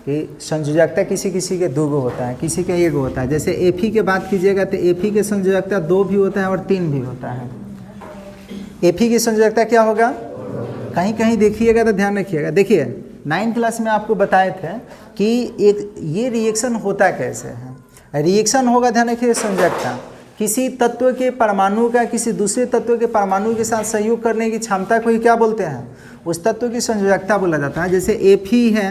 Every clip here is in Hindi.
कि संयोजकता किसी किसी के 2 गो होता है, किसी का 1 गो होता है। जैसे Fe की बात कीजिएगा तो Fe के संयोजकता 2 भी होता है और 3 भी होता है। Fe की संयोजकता क्या होगा, कहीं कहीं देखिएगा तो ध्यान रखिएगा। देखिए 9th क्लास में आपको बताए थे कि एक ये रिएक्शन होता कैसे है। रिएक्शन होगा, ध्यान रखिए, संयोजकता किसी तत्व के परमाणु का किसी दूसरे तत्व के परमाणु के साथ सहयोग करने की क्षमता को ही क्या बोलते हैं, उस तत्व की संयोजकता बोला जाता है। जैसे Fe है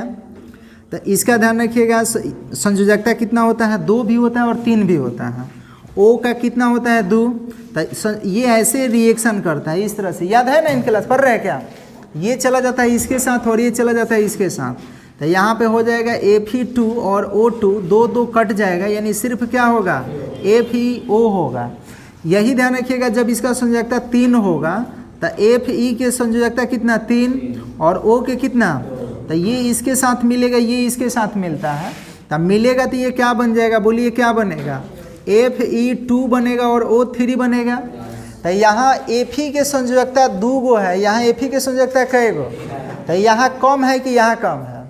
तो इसका ध्यान रखिएगा, संयोजकता कितना होता है, 2 भी होता है और 3 भी होता है। O का कितना होता है, 2। तो ये ऐसे रिएक्शन करता है इस तरह से, याद है ना, 9th क्लास पढ़ रहे हैं क्या। ये चला जाता है इसके साथ और ये चला जाता है इसके साथ, तो यहाँ पे हो जाएगा Fe2 और O2, 2 कट जाएगा, यानी सिर्फ क्या होगा, FeO होगा। यही ध्यान रखिएगा, जब इसका संयोजकता 3 होगा तो Fe के संयोजकता कितना, 3, और O के कितना, तो ये इसके साथ मिलेगा, ये इसके साथ मिलता है, तब मिलेगा तो ये क्या बन जाएगा, बोलिए क्या बनेगा, Fe2 बनेगा और O3 बनेगा। तो यहाँ Fe के संयोजकता 2 गो है, यहाँ Fe के संयोजकता कै गो, तो यहाँ कम है कि यहाँ कम है,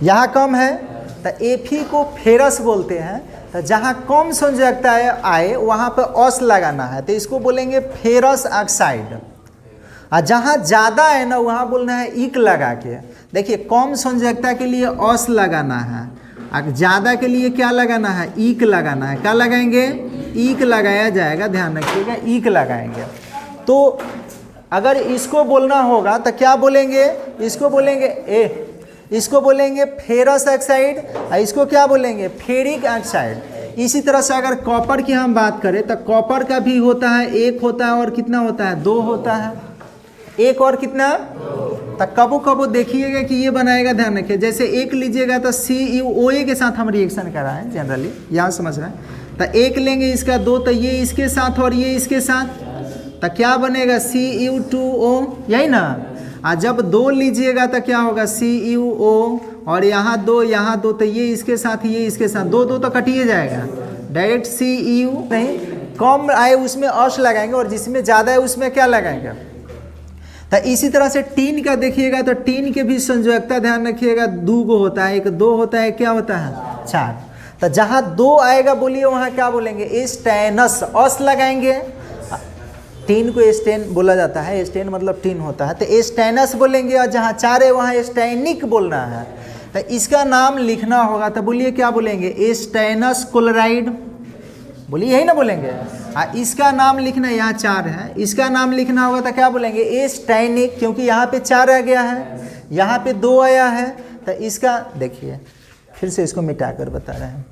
यहाँ कम है, तो Fe को फेरस बोलते हैं। तो जहाँ कम संयोजकता आए वहाँ पर अस लगाना है, तो इसको बोलेंगे फेरस ऑक्साइड। और जहाँ ज़्यादा है ना वहाँ बोलना है इक लगा के। देखिए कम संयोजकता के लिए अस लगाना है, और ज़्यादा के लिए क्या लगाना है, ईक लगाना है। क्या लगाएंगे, ईक लगाया जाएगा, ध्यान रखिएगा, ईक लगाएंगे। तो अगर इसको बोलना होगा तो क्या बोलेंगे, इसको बोलेंगे इसको बोलेंगे फेरस ऑक्साइड, और इसको क्या बोलेंगे, फेरिक ऑक्साइड। इसी तरह से अगर कॉपर की हम बात करें तो कॉपर का भी होता है, 1 होता है और कितना होता है, 2 होता है, 1 और कितना, तो कबो कबो देखिएगा कि ये बनाएगा, ध्यान रखिए। जैसे 1 लीजिएगा तो CuOA के साथ हम रिएक्शन कराएं, जनरली यहाँ समझ रहे हैं। तो 1 लेंगे, इसका 2, तो ये इसके साथ और ये इसके साथ, तो क्या बनेगा, Cu2O, यही ना। और जब 2 लीजिएगा तो क्या होगा, CuO, और यहाँ 2 यहाँ 2, तो ये इसके साथ ये इसके साथ, 2 तो कटिए जाएगा, डायरेक्ट Cu नहीं, कम आए उसमें अश लगाएंगे और जिसमें ज़्यादा है उसमें क्या लगाएंगे। तो इसी तरह से टीन का देखिएगा तो टीन के भी संयोजकता ध्यान रखिएगा 2 गो होता है, 1 2 होता है, क्या होता है, 4। तो जहाँ 2 आएगा बोलिए वहाँ क्या बोलेंगे, एस्टेनस, अस लगाएंगे। टीन को एस्टेन बोला जाता है, एस्टेन मतलब टीन होता है, तो एस्टेनस बोलेंगे। और जहाँ 4 है वहाँ एस्टेनिक बोलना है। तो इसका नाम लिखना होगा तो बोलिए क्या बोलेंगे, एस्टेनस क्लोराइड, बोलिए यही ना बोलेंगे। इसका नाम लिखना, यहाँ 4 है, इसका नाम लिखना होगा तो क्या बोलेंगे, एस्टेनिक, क्योंकि यहाँ पे 4 आ गया है, यहाँ पे 2 आया है। तो इसका देखिए, फिर से इसको मिटा कर बता रहे हैं।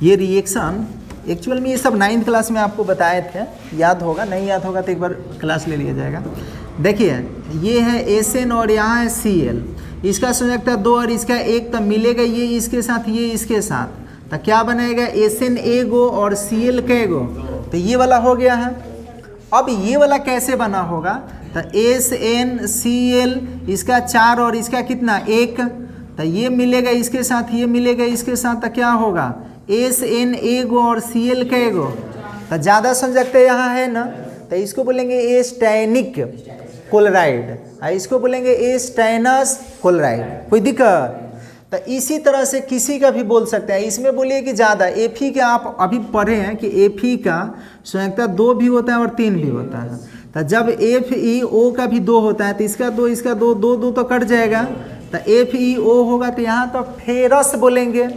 ये रिएक्शन एक्चुअल में ये सब 9th क्लास में आपको बताए थे, याद होगा, नहीं याद होगा तो एक बार क्लास ले लिया जाएगा। देखिए ये है Sn और यहाँ है Cl, इसका संयोजकता 2 और इसका 1, तो मिलेगा ये इसके साथ ये इसके साथ, तो क्या बनेगा, Sn A गो और Cl कै गो, तो ये वाला हो गया है। अब ये वाला कैसे बना होगा, तो SnCl, इसका 4 और इसका कितना 1, तो ये मिलेगा इसके साथ, ये मिलेगा इसके साथ, तो क्या होगा, Sn A गो और Cl कै गो, तो ज़्यादा संयोजकता यहाँ है ना, तो इसको बोलेंगे एस्टेनिक क्लोराइड, इसको बोलेंगे एस्टेनस क्लोराइड। कोई दिक्कत। तो इसी तरह से किसी का भी बोल सकते हैं, इसमें बोलिए कि ज़्यादा Fe का आप अभी पढ़े हैं कि Fe का संयोजकता 2 भी होता है और 3 भी होता है। तो जब FeO का भी 2 होता है तो इसका 2 इसका 2, 2 तो कट जाएगा, तो FeO होगा, तो यहाँ तो फेरस बोलेंगे।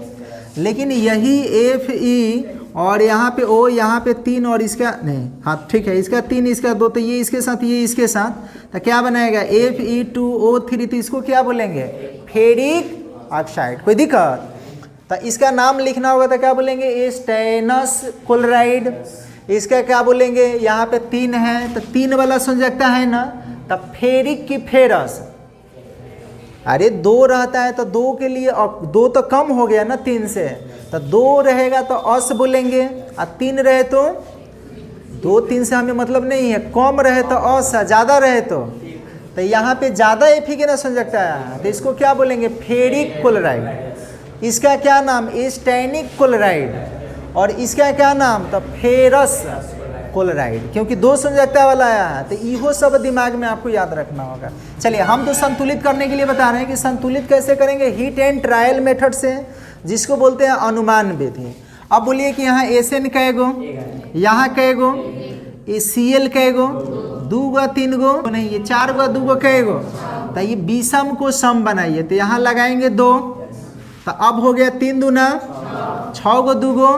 लेकिन यही Fe और यहाँ पे O, यहाँ पे 3 और इसका नहीं, हाँ ठीक है, इसका 3 इसका 2, तो ये इसके साथ ये इसके साथ, तो क्या बनाएगा, Fe2O3, तो इसको क्या बोलेंगे, फेरिक ऑक्साइड। कोई दिक्कत। तो इसका नाम लिखना होगा तो क्या बोलेंगे, एस्टेनस क्लोराइड। इसका क्या बोलेंगे, यहाँ पे 3 है तो 3 वाला संयोजकता है ना, तब फेरिक की फेरस। अरे 2 रहता है तो 2 के लिए, अब 2 तो कम हो गया ना 3 से, तो 2 रहेगा तो अस बोलेंगे, और 3 रहे तो 2 3 से हमें मतलब नहीं है, कम रहे तो अस, ज़्यादा रहे तो यहाँ पे ज़्यादा Fe के ना संयोजकता है, तो इसको क्या बोलेंगे, फेरिक क्लोराइड। इसका क्या नाम, एस्टेनिक क्लोराइड। और इसका क्या नाम, तो फेरस क्लोराइड, क्योंकि 2 संयोजकता वाला आया है, तो इहो सब दिमाग में आपको याद रखना होगा। चलिए हम तो संतुलित करने के लिए बता रहे हैं कि संतुलित कैसे करेंगे, हीट एंड ट्रायल मेथड से, जिसको बोलते हैं अनुमान विधि। अब बोलिए कि यहाँ एसएन कैगो, यहाँ कैगो, ये सीएल कैगो, 2 गो 3 गो नहीं, ये 4 गो 2 गो कैगो, तो ये विषम को सम बनाइए, तो यहाँ लगाएंगे 2, तो अब हो गया 3 दूना 6 गो 2 गो,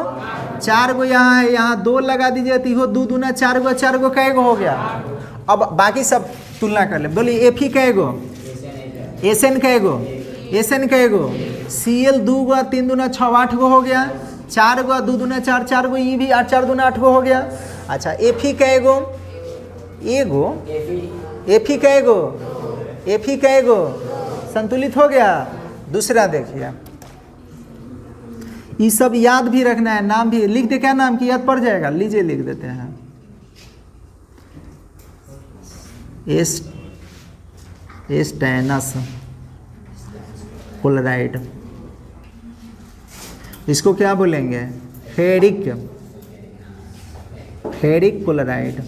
4 गो यहाँ है, यहाँ 2 लगा दीजिए, तो इहो 2 दूना 4 गो, 4 गो कैगो हो गया। अब बाकी सब तुलना कर ले, बोलिए एफी कैगो, एसएन कैगो, एसएन कैगो, सीएल 2 गो 3 दूना 6 8 गो हो गया, 4 गो 2 दूना 4 4 गो, ये भी 8 4 दूना 8 गो हो गया। अच्छा एफी कैगो, एगो, एफी कैगो, एफी कैगो, संतुलित हो गया। दूसरा देखिए, ये सब याद भी रखना है, नाम भी लिख दे, क्या नाम की याद पड़ जाएगा, लीजिए लिख देते हैं, एस्टेनस क्लोराइड, इसको क्या बोलेंगे, फेरिक, फेरिक क्लोराइड।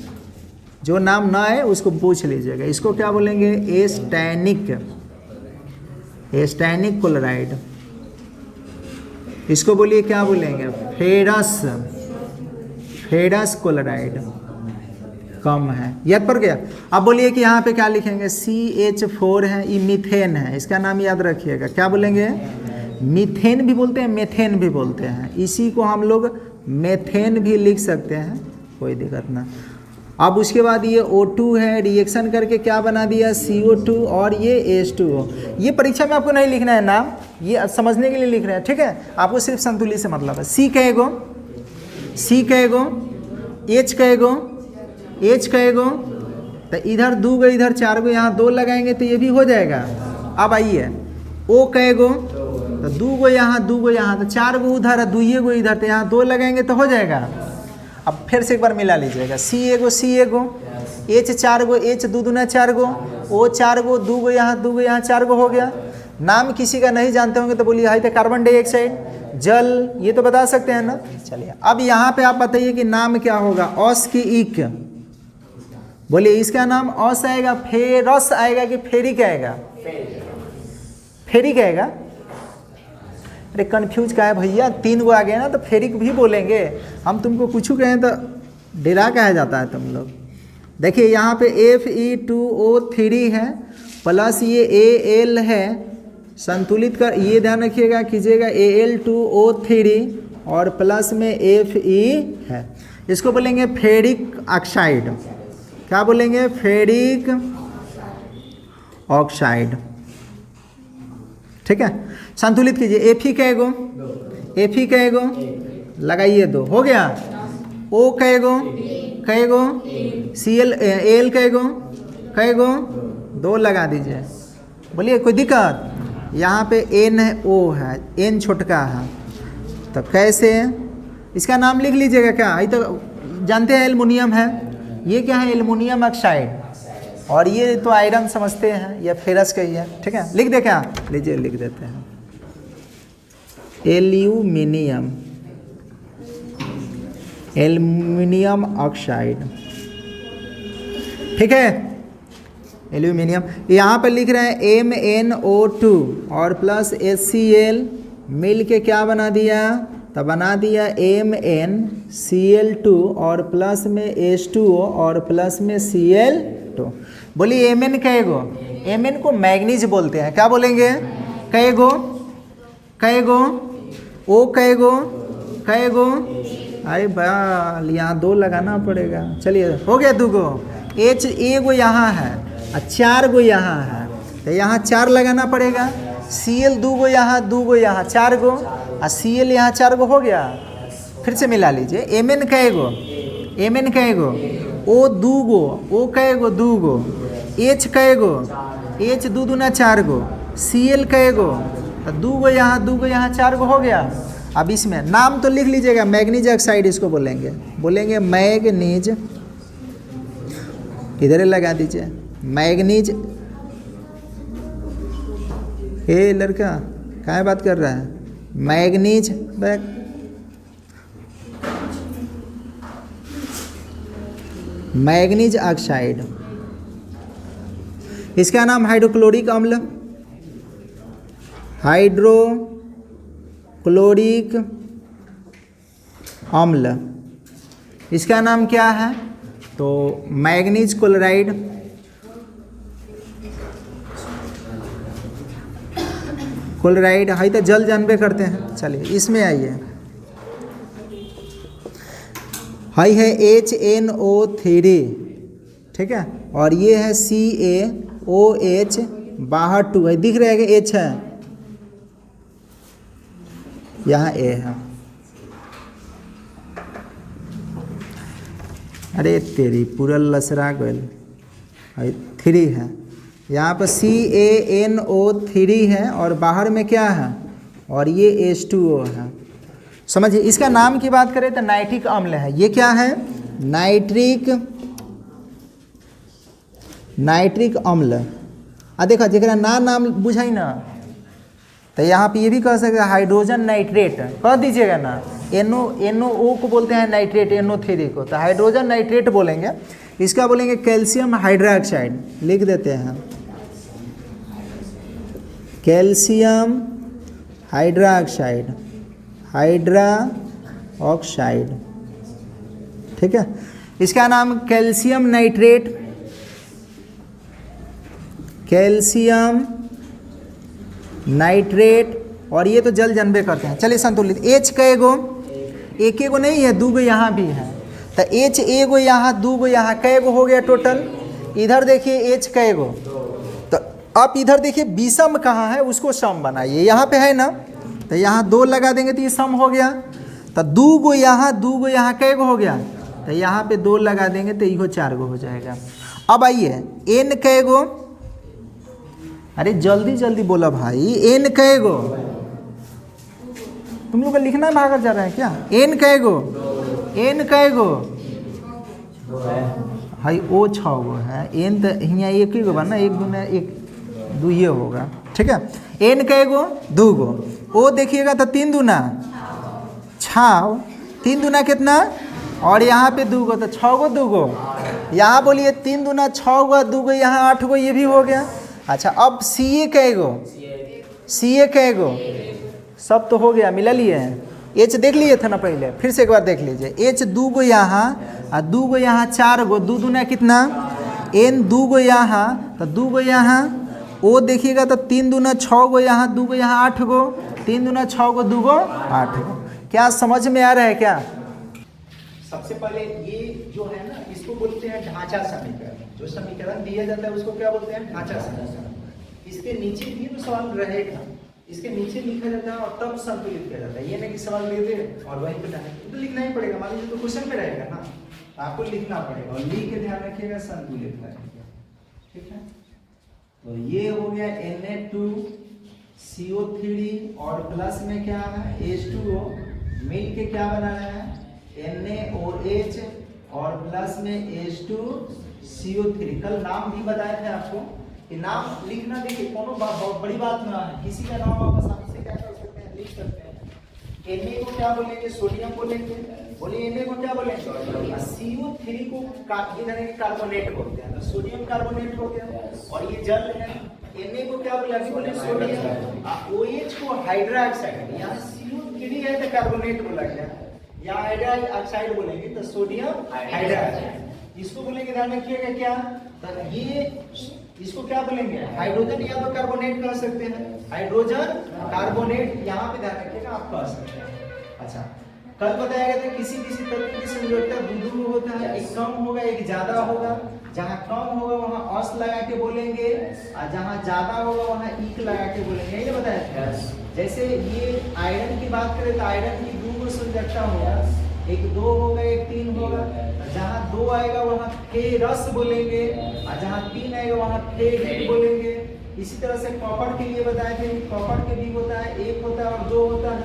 जो नाम ना है उसको पूछ लीजिएगा। इसको क्या बोलेंगे, एस्टेनिक, एस्टेनिक क्लोराइड। इसको बोलिए क्या बोलेंगे, फेरस, फेरस क्लोराइड, कम है, याद पड़ गया। अब बोलिए कि यहाँ पे क्या लिखेंगे, CH4 है, ये मीथेन है, इसका नाम याद रखिएगा, क्या बोलेंगे, मीथेन भी बोलते हैं, मेथेन भी बोलते हैं, इसी को हम लोग मेथेन भी लिख सकते हैं, कोई दिक्कत ना। अब उसके बाद ये O2 है, रिएक्शन करके क्या बना दिया, CO2, और ये H2O। ये परीक्षा में आपको नहीं लिखना है नाम, ये समझने के लिए लिख रहे हैं, ठीक है, आपको सिर्फ संतुलित से मतलब है। C कैगो, C कैगो, H कैगो, H कैगो, तो इधर 2 गो इधर 4 गो, यहाँ 2 लगाएंगे तो ये भी हो जाएगा। अब आइए O कैगो, तो 2 गो यहाँ 2 गो यहाँ, तो 4 गो उधर है, 2 गो इधर, तो यहाँ 2 लगाएंगे तो हो जाएगा। अब फिर से एक बार मिला लीजिएगा, C एगो, C एगो, H 4 गो, H 2 दूना 4 गो, O 4 गो, 2 गो यहाँ 2 गो यहाँ 4 गो हो गया। नाम किसी का नहीं जानते होंगे तो बोलिए हाई तो कार्बन डाइऑक्साइड, जल, ये तो बता सकते हैं ना। चलिए अब यहाँ पे आप बताइए कि नाम क्या होगा, औस की इक, बोलिए इसका नाम औस आएगा, फेरस आएगा कि फेरिक आएगा, फेरिक आएगा। अरे कन्फ्यूज का है भैया, 3 गो आ गए ना, तो फेरिक भी बोलेंगे, हम तुमको कुछ कहें तो डेरा कहा जाता है तुम लोग। देखिए यहाँ पे Fe2O3 है, प्लस ये Al है, संतुलित कर, ये ध्यान रखिएगा कीजिएगा, Al2O3 और प्लस में Fe है, इसको बोलेंगे फेरिक ऑक्साइड। क्या बोलेंगे, फेरिक ऑक्साइड, ठीक है। संतुलित कीजिए, एफी कैगो, एफी कैगो लगाइए 2 हो गया, O कैगो, कैगो, CL एल कैगो, कैगो 2 लगा दीजिए। बोलिए कोई दिक्कत, यहाँ पे NO है, N छोटका है, तो कैसे, इसका नाम लिख लीजिएगा। क्या ये तो जानते हैं एल्युमिनियम है, ये क्या है, एल्युमिनियम ऑक्साइड, और ये तो आयरन समझते हैं, या फेरस का ही है, ठीक है। लिख दे क्या, लीजिए लिख देते हैं, एल्यूमिनियम, एल्युमिनियम ऑक्साइड, ठीक है, एल्यूमिनियम। यहाँ पर लिख रहे हैं MnO2 और प्लस HCl मिल के क्या बना दिया, तो बना दिया MnCl2 और प्लस में H2O और प्लस में Cl2। बोलिए Mn कैगो, Mn को मैग्नीज बोलते हैं, क्या बोलेंगे, कैगो, कैगो, O कैगो, कैगो, अरे बाल यहाँ 2 लगाना पड़ेगा। चलिए हो गया 2 गो, H एगो यहाँ है और 4 गो यहाँ है, तो यहाँ 4 लगाना पड़ेगा। Cl 2 गो यहाँ 2 गो यहाँ 4 गो, और Cl यहाँ 4 गो हो गया। फिर से मिला लीजिए, Mn कैगो, Mn कैगो, O 2 गो, O कैगो 2 गो, H कैगो, H 2 दूना 4 गो, Cl कैगो, तो 2 गो यहाँ 2 गो यहाँ 4 गो हो गया। अब इसमें नाम तो लिख लीजिएगा, मैग्नीज ऑक्साइड इसको बोलेंगे, बोलेंगे मैग्नीज, इधर लगा दीजिए मैग्नीज। ए लड़का क्या बात कर रहा है, मैग्नीज बैग, मैग्नीज ऑक्साइड, इसका नाम हाइड्रोक्लोरिक अम्ल, हाइड्रोक्लोरिक अम्ल, इसका नाम क्या है? तो मैग्नीज क्लोराइड, क्लोराइड है तो जल जानबे करते हैं। चलिए इसमें आइए, हाई है HNO3, ठीक है, और ये है CaOH, बाहर 2 है, दिख रहा है कि H है, यहाँ A है। अरे तेरी पूरा लसरा गल, 3 है, यहाँ पर CaNO3 है और बाहर में क्या है, और ये H2O है। समझिए, इसका नाम की बात करें तो नाइट्रिक अम्ल है। ये क्या है? नाइट्रिक अम्ल। देखा जरा नाम बुझाई ना, तो यहाँ पे ये भी कह सकते हैं हाइड्रोजन नाइट्रेट, कह दीजिएगा ना। NO को बोलते हैं नाइट्रेट, NO3 को, तो हाइड्रोजन नाइट्रेट बोलेंगे। इसका बोलेंगे कैल्शियम हाइड्रोक्साइड, लिख देते हैं कैल्शियम हाइड्रोक्साइड, हाइड्रोक्साइड, ठीक है। इसका नाम कैल्शियम नाइट्रेट, कैल्शियम नाइट्रेट, और ये तो जल जनबे करते हैं। चलिए संतुलित, H कै गो? एक गो नहीं है, 2 गो यहाँ भी है, तो H एगो यहाँ, 2 गो यहाँ, कै गो हो गया टोटल? इधर देखिए H कै गो, तो आप इधर देखिए विषम कहाँ है, उसको सम बनाइए। यहाँ पे है ना, तो यहाँ 2 लगा देंगे तो ये सम हो गया, तो 2 गो यहाँ, 2 गो यहाँ, कै गो हो गया? तो यहाँ पे 2 लगा देंगे तो इहो 4 गो हो जाएगा। अब आइए N कै गो? अरे जल्दी जल्दी बोला भाई, N कै गो? तुम लोग का लिखना भागल जा रहा है क्या? N कै गो? N कै गो? भाई O 6 गो है, N तो यहाँ 1 ही गो बना, 1 दूना 1 2 ये होगा, ठीक है। N कै गो? 2 गो। O देखिएगा तो 3 दूना 6, 3 दूना कितना? और यहाँ पे 2 गो, तो 6 गो 2 गो। यहाँ बोलिए 3 दूना 6 गो, 2 गो, यहाँ 8 गो, ये भी हो गया। अच्छा, अब Ca कै गो? Ca कै गो? सब तो हो गया, मिला लिए हैं। H देख लिए थे ना पहले, फिर से एक बार देख लीजिए। H 2 गो यहाँ और 2 गो यहाँ, 4 गो, 2 दूना कितना? N 2 गो यहाँ, तो 2 गो यहाँ। O देखिएगा तो 3 दूना 6 गो यहाँ, 2 गो यहाँ, 8 गो, 3 दूना 6 गो, 2 गो 8 गो। क्या समझ में आ रहा है क्या? सबसे पहले ये जो है ना, इसको बोलते हैं ढांचा समीकरण। जो समीकरण दिया जाता है उसको क्या बोलते हैं? ढांचा समीकरण। इसके नीचे भी तो सवाल रहेगा, इसके नीचे लिखा जाता है और तब संतुलित किया जाता है। ये नहीं कि सवाल दे दे और वहीं पे तो लिखना ही पड़ेगा। मान लीजिए तो क्वेश्चन पे रहेगा ना, तो आपको लिखना पड़ेगा और लिख के ध्यान रखिएगा, संतुलित करेंगे, ठीक है। तो ये हो गया Na2CO3 और प्लस में क्या है? H2O, मिल के क्या बनाना है? NaOH और प्लस में H2CO3। कल नाम भी बताए थे आपको कि नाम लिखना, देखिए कोनो बहुत बड़ी बात ना है, किसी का नाम आप आसानी से क्या कर सकते हैं, लिख सकते हैं। Na को क्या बोलेंगे? सोडियम बोलेंगे। बोलिए Na को क्या बोलेंगे? CO3 को कार्बोनेट बोलते हैं, तो सोडियम कार्बोनेट हो गया, और ये जल है। Na को क्या बोले? सोडियम। OH को हाइड्रोक्साइड, यहाँ CO3 है तो कार्बोनेट बोला गया, यहाँ हाइड्रोक्साइड बोलेंगे तो सोडियम हाइड्रोक्साइड। इसको बोलेंगे, ध्यान रखिएगा क्या, तो ये इसको क्या बोलेंगे? हाइड्रोजन या तो कार्बोनेट कह सकते हैं, हाइड्रोजन कार्बोनेट, यहाँ पे ध्यान रखिएगा आप कह सकते हैं। अच्छा, कल बताया गया था किसी किसी तत्व की संयोजकता दूर होता है, एक कम होगा एक ज्यादा होगा। जहाँ कम होगा वहाँ अस लगा के बोलेंगे, और जहाँ ज्यादा होगा वहाँ इक लगा के बोलेंगे, यही ना बताया था। जैसे ये आयरन की बात करें तो आयरन की 2 गो संयोजकता होगा, एक 2 होगा एक 3 होगा। जहाँ 2 आएगा वहाँ फेरस बोलेंगे, और जहाँ 3 आएगा वहाँ फेरिक बोलेंगे। इसी तरह से कॉपर के लिए बताए थे, कॉपर के भी होता है, 1 होता है और 2 होता है।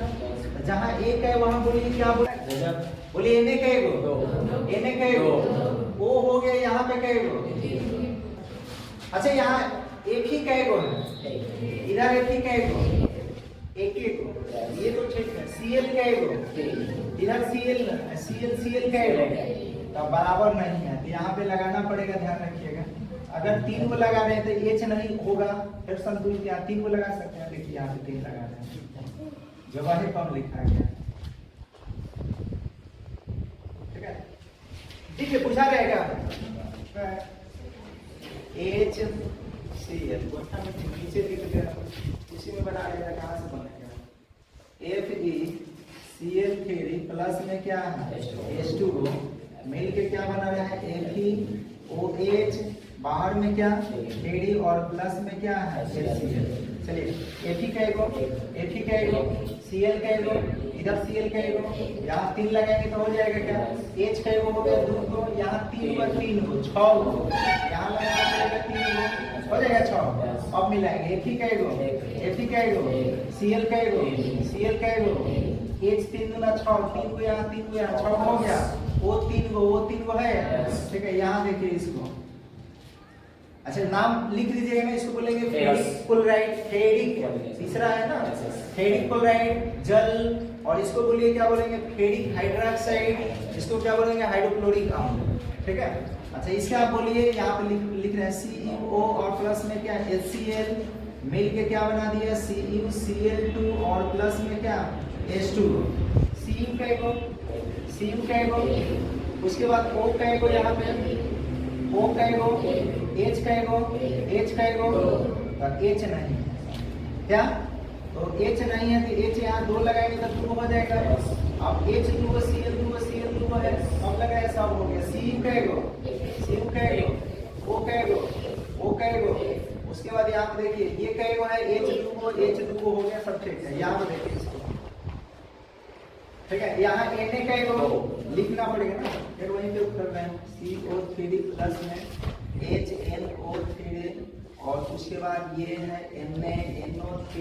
जहाँ 1 है वहाँ बोलिए क्या बोले? बोलिए Na कै गो? Na कै गो? O हो गया, यहाँ पे कै गो? अच्छा, यहाँ एक ही कै गो है, इधर एक ही कै गो? एक गो, ये तो ठीक है। Cl कै गो? इधर Cl कै गो? तो बराबर नहीं है, तो यहाँ पे लगाना पड़ेगा, ध्यान रखिएगा। अगर 3 को लगा रहे हैं तो एच नहीं होगा, फिर संतुलित यहाँ 3 को लगा सकते हैं। देखिए यहाँ पे 3 लगा रहे हैं, जगह कम लिखा गया। ठीक है, ठीक है, पूछा रहेगा एच सी एल नीचे लिख दिया, उसी में बना रहेगा, कहाँ से बनेगा। F E C L three plus में क्या है H2O, मिल के क्या बना रहा है FeOH, बाहर में क्या Kd और प्लस में क्या है HCl। चलिए Fe कहेगा, Fe कहेगा, Cl कहेगा, इधर Cl कहेगा, यहाँ 3 लगाएंगे तो हो जाएगा क्या, H कहेगा हो गया 2 को, यहाँ 3 को 3 को 6 को, यहाँ लगाना पड़ेगा 3 को, हो जाएगा 6। अब मिलाएंगे Fe कहेगा, Fe कहेगा, Cl कहेगा, Cl कहेगा, H 3 दूना 6, 3 को यहाँ 3 को यहाँ 6 हो गया, वो 3 को है। ठीक है, यहाँ देखिए इसको, अच्छा नाम लिख लीजिएगा ना, इसको बोलेंगे फेरिक क्लोराइड, फेरिक तीसरा है ना, फेरिक क्लोराइड जल, और इसको बोलिए क्या बोलेंगे फेरिक हाइड्रोक्साइड, इसको क्या बोलेंगे हाइड्रोक्लोरिक अम्ल। ठीक है, अच्छा इसका आप बोलिए, यहाँ पे लिख रहे हैं CuO और प्लस में क्या HCl, मिल के क्या बना दिया CuCl2 और प्लस में क्या H2O, Cu कहेगा, उसके बाद O कहेगा, यहाँ पे O कहेगा, H कहेगा, और H नहीं है क्या, तो H नहीं है तो H यहाँ 2 लगाएंगे तो 2 हो जाएगा। अब H2O Cl2 है, अब लगाए सब हो गया। Cu कहेगा, O कहेगा, उसके बाद यहाँ पे देखिए ये कहेगा है H2O हो गया, सब ठीक है। यहाँ पे देखिए इसको, ठीक है, यहाँ Na कहेगा लिखना पड़ेगा ना, फिर वहीं पे कर रहे हैं CO3 प्लस में HNO3, और उसके बाद ये है NaNO3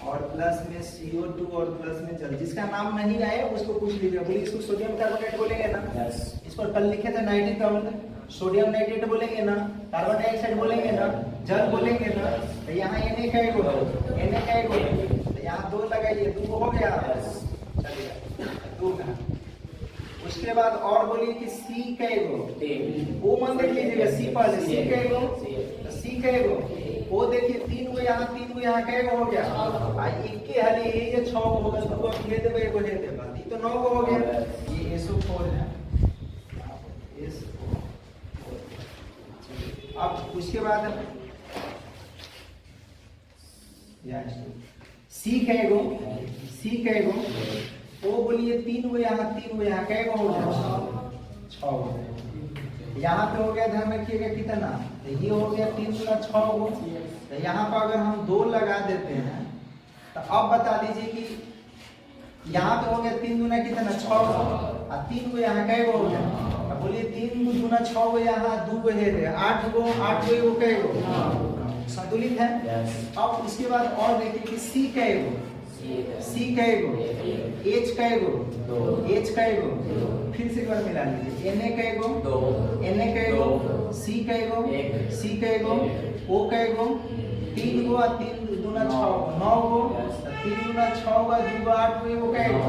और प्लस में CO2 और प्लस में जल। जिसका नाम नहीं आए उसको पूछ लीजिए, बोलिए इसको सोडियम कार्बोनेट बोलेंगे ना, इसको कल लिखे थे नाइट्रिक अम्ल, सोडियम नाइट्रेट बोलेंगे ना, कार्बन डाइऑक्साइड बोलेंगे ना, जल बोलेंगे ना। तो यहाँ Na कहेगा, तो यहाँ 2 लगाइए, 2 हो गया, चलिए 2 का। उसके बाद और बोलिए कि C कहेगा, O मन देख लीजिएगा, C पहले C कहेगा, तो C कहेगा, O देखिए 3 को यहाँ 3 को यहाँ कहेगा हो गया, एक के हाली ये 6 को होगा, 2 को ले देबे, एगो ले देबे, ये तो 9 को हो गया। ये SO4 है, SO4। अब उसके बाद C कहेगा, O बोलिए 3 को यहाँ 3 को यहाँ कहेगा हो गया 6 हो गया। यहाँ पे हो गया, ध्यान रखिएगा कितना, तो ये हो गया 3 गुना 6 हो। तो यहाँ पर अगर हम 2 लगा देते हैं तो अब बता दीजिए कि यहाँ पे हो गया 3 गुना कितना 6 और 3 को यहाँ कहेगा हो गया। अब बोलिए 3 गुना 6 को यहाँ 2 को है 8 को वो कहेगा संतुलित है। अब उसके बाद और देखिए कि C कहेगा, H कहेगा, फिर से एक बार मिला लीजिए, Na कहेगा, C कहेगा, O कहेगा, 3 को 3 दूना 6 9 को, 3 दूना 6 का 2 को 8 को वो कहेगा।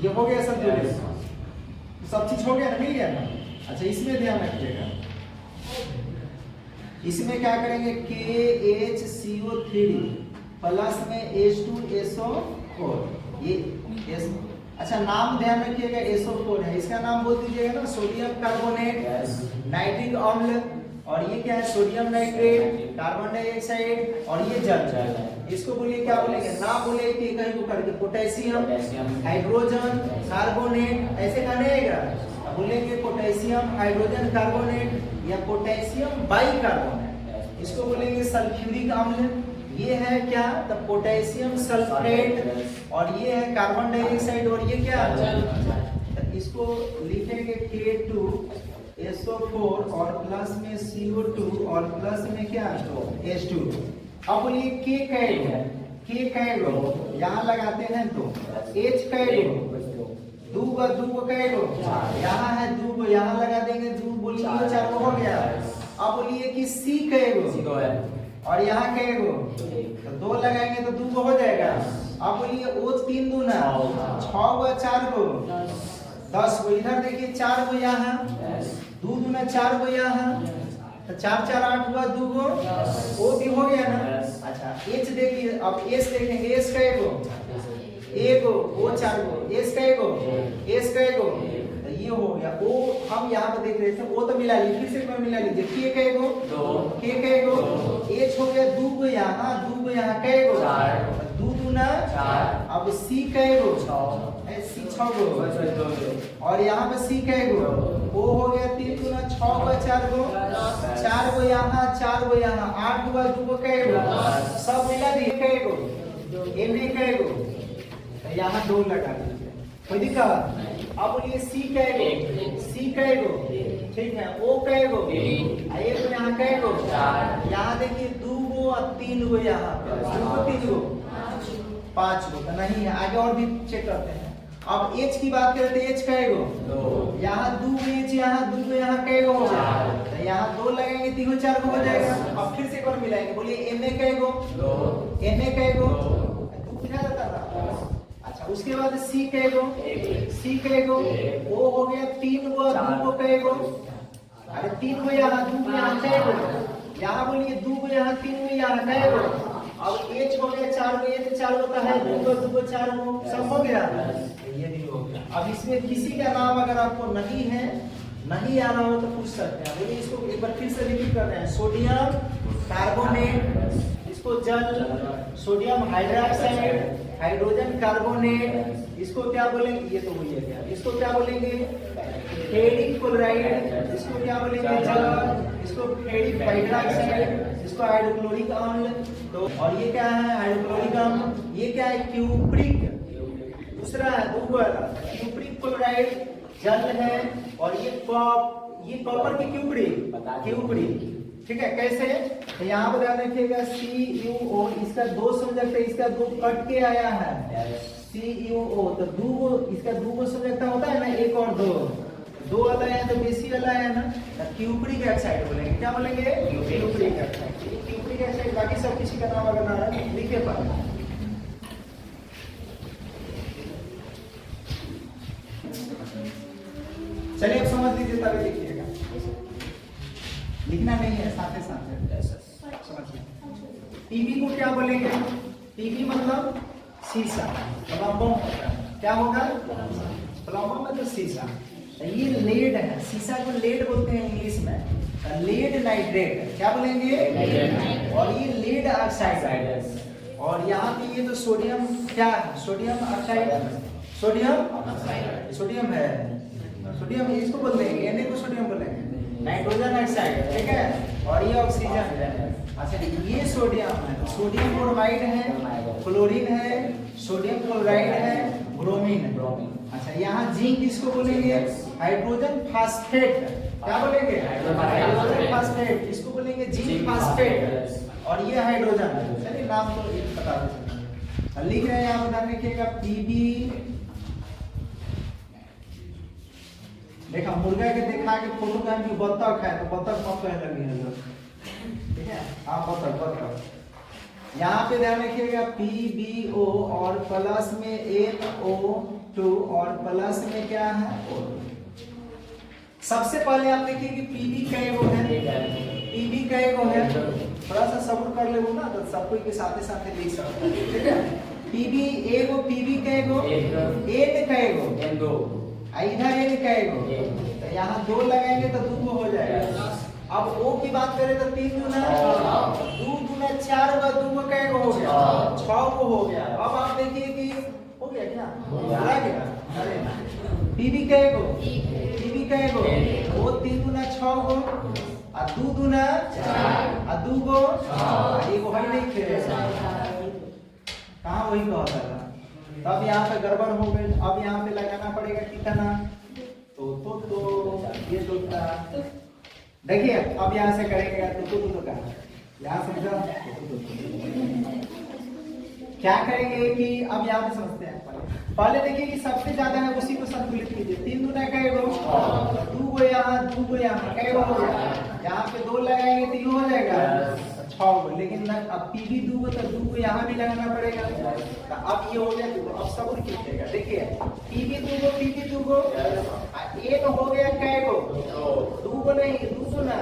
ये हो गया संतुलित, सब चीज हो गया ना, मिल गया ना। अच्छा इसमें ध्यान रखिएगा, इसमें क्या करेंगे KHCO3 प्लस में H2SO4, ये S, अच्छा नाम ध्यान रखिएगा SO4 है, इसका नाम बोल दीजिएगा ना सोडियम कार्बोनेट नाइट्रिक अम्ल, और ये क्या है सोडियम नाइट्रेट, कार्बन डाइऑक्साइड, और ये जल। इसको बोलिए क्या बोलेंगे, ना बोले कि कहीं को करके पोटेशियम, हाइड्रोजन, कार्बोनेट, ऐसे कहने आएगा, बोलेंगे पोटेशियम हाइड्रोजन कार्बोनेट या पोटेशियम बाइकार्बोनेट। इसको बोलेंगे सल्फ्यूरिक अम्ल। ये है क्या, तो पोटेशियम सल्फेट, और ये है कार्बन डाइऑक्साइड, और ये क्या तो इसको लिखेंगे K2SO4 और प्लस में CO2 और प्लस में क्या H2। अब बोलिए K कहेगा, यहाँ लगाते हैं तो H कहेगा, 2 को कहेगा, यहाँ है 2 को यहाँ लगा देंगे, 2 बोलिए 4 हो गया। अब बोलिए कि C कहेगा और यहाँ कहेगा, तो 2 लगाएंगे तो 2 को हो जाएगा। अब बोलिए O 3 दूना 6 को 4 को, 10 गो इधर देखिए 4 गो यहाँ, 2 दूना 4 गो यहाँ, तो 4 4 8 हुआ 2 गो, वो भी हो गया ना। अच्छा एच देखिए, अब एस देखेंगे, एस का एगो, वो 4 गो, एस का एगो, तो ये हो गया। ओ हम यहाँ पे देख रहे थे, वो तो मिला लीजिए, फिर से एक बार मिला लीजिए, के का एगो, एच हो गया 2 गो यहाँ, 2 गो यहाँ, का एगो 2 दूना 4, अब सी का एगो 6 गो, और यहाँ पे सी का एगो, वो हो गया 3 दूना 6 गो, 4 गो, 4 गो यहाँ, 4 गो यहाँ, 8 हुआ 2 गो का एगो, सब मिला दिए का एगो, एम का एगो, यहाँ 2 लगा दीजिए, कोई दिक्कत। अब बोलिए सी का एगो, ठीक है, ओ का एगो, आइए तो यहाँ का एगो, यहाँ देखिए 2 गो और 3 गो, यहाँ 2 गो 3 गो 5 गो तो नहीं है, आगे और भी चेक करते हैं। अब एच की बात करें तो एच का एगो, यहाँ 2 गो एच, यहाँ 2 गो, यहाँ का एगो हो गया, तो यहाँ 2 लगाएंगे 3 गो 4 गो हो जाएगा। अब फिर से एक बार मिलाएंगे, बोलिए एम ए का एगो, बुझा जाता था। अच्छा उसके बाद सी का एगो, वो हो गया 3 गो 2 गो का एगो, अरे 3 गो यहाँ 2 गो यहाँ का एगो, यहाँ बोलिए 2 गो यहाँ 3 गो यहाँ का एगो। अब एच हो गया 4 गो, ये 4 होता है 2 गो 4 गो, सब हो गया, ये भी हो गया। अब इसमें किसी का नाम अगर आपको नहीं आ रहा हो तो पूछ सकते हैं। बोलिए इसको एक बार फिर से रिपीट कर रहे हैं, सोडियम कार्बोनेट, इसको जल, सोडियम हाइड्रोक्साइड, हाइड्रोजन कार्बोनेट, इसको क्या बोलेंगे, ये तो वही है क्या, इसको क्या बोलेंगे फेरिक क्लोराइड, इसको क्या बोलेंगे जल, इसको फेरिक हाइड्रोक्साइड, इसको हाइड्रोक्लोरिक अम्ल, तो और ये क्या है हाइड्रोक्लोरिक अम्ल, ये क्या है क्यूप्रिक, दूसरा है क्यूप्रिक क्लोराइड जल है, और ये कॉपर की क्यूप्रिक, ठीक है। कैसे, तो यहाँ पर ध्यान रखिएगा CuO, इसका 2 संयुक्त, इसका 2 कट के आया है CuO, तो 2 गो, इसका 2 गो संयुक्त होता है ना, 1 और 2 वाला है तो बेसी वाला है ना, तो क्यूप्रिक ऑक्साइड बोलेंगे, क्या बोलेंगे क्यूप्रिक ऑक्साइड। बाकी सब किसी का नाम अगर ना है लिखे पर, चलिए अब समझ लीजिए तभी लिखिएगा, लिखना नहीं है, साथ समझिए। पीबी को क्या बोलेंगे, पीबी मतलब शीशा, प्लम्बम क्या होगा, प्लम्बम में तो शीशा, ये लेड है, शीशा को लेड बोलते हैं इंग्लिश में, लेड नाइट्रेट क्या बोलेंगे, और ये लेड ऑक्साइड, और यहाँ पे ये तो सोडियम क्या है, सोडियम ऑक्साइड, सोडियम है, सोडियम इसको बोल देंगे, Na को सोडियम बोलेंगे, नाइट्रोजन ऑक्साइड, ठीक है, और ये ऑक्सीजन है। अच्छा ये सोडियम है, सोडियम क्लोराइड है, क्लोरीन है, सोडियम क्लोराइड है, ब्रोमीन है। अच्छा यहाँ जिंक किसको बोलेंगे, हाइड्रोजन फास्फेट, क्या बोलेंगे हाइड्रोजन फास्फेट, इसको बोलेंगे जिंक फास्फेट, और ये हाइड्रोजन है। चलिए नाम तो बता दो, लिख रहे हैं यहाँ ध्यान रखिएगा पीबी। देखा मुर्गा के दिखा के फोटो का बत्तख है तो बत्तख मत कह लगी है लोग, ठीक है, हाँ बत्तख। यहाँ पे ध्यान रखिएगा PbO और प्लस में NO2 और प्लस में क्या है O2। सबसे पहले आप देखिए कि Pb का एगो है, थोड़ा सा सब्र कर ले ना तो सब कोई के साथ लिख सकते हैं, ठीक है। Pb का एगो, N का एगो, इधर N का एगो, तो यहाँ 2 लगाएंगे तो 2 गो हो जाएगा। अब O की बात करें तो 3 दूना 4 होगा, 2 गो का एगो हो गया, 6 गो हो गया। अब आप देखिए कि हो गया क्या, हो गया, अरे Pb का एगो, वो 3 दूना 6 गो, और 2 दूना 4, और 2 गो एगो है नहीं थे, कहाँ वही कहता था, तब यहाँ पे गड़बड़ हो गई। अब यहाँ पे लगाना पड़ेगा कितना, तो ये दो का, देखिए अब यहाँ से करेंगे तो का, यहाँ समझो क्या करेंगे कि अब यहाँ पे समझते हैं। पहले देखिए कि सबसे ज्यादा है उसी को संतुलित कीजिए, 3 दूना का एगो, 2 गो यहाँ, 2 गो यहाँ, का एगो हो गया, यहाँ पे 2 लगाएंगे 3 हो जाएगा 6 गो, लेकिन अब Pb 2 गो तो 2 गो यहाँ भी लगाना पड़ेगा, अच्छा अब ये हो गया दूगो, अब सब लिखेगा। देखिए पी भी दूगो, एक हो गया कैगो, दूगो नहीं दूगो ना,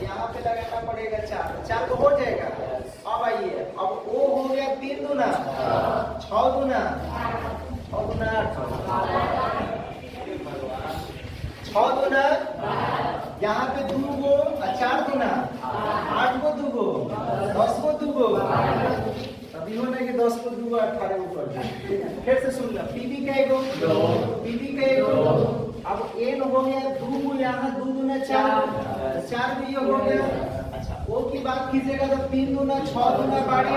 यहाँ पे लगाना पड़ेगा 4, 4 तो हो जाएगा। अब आइए, अब ओ हो गया 3 दूना 6 दूना 6 दूना 6 दूना, यहाँ पे दूगो 4 दूना 8 को दूगो 10 को दूगो, अभी हो ना कि 10 को दूगो 18 को कर दो। फिर से सुन लो, पीबी कैगो, पीबी कैगो, अब एन हो गया दूगो, यहाँ 2 दूना 4, 4 भी ये हो गया। अच्छा ओ की बात कीजिएगा तो 3 दूना 6 दूना 12,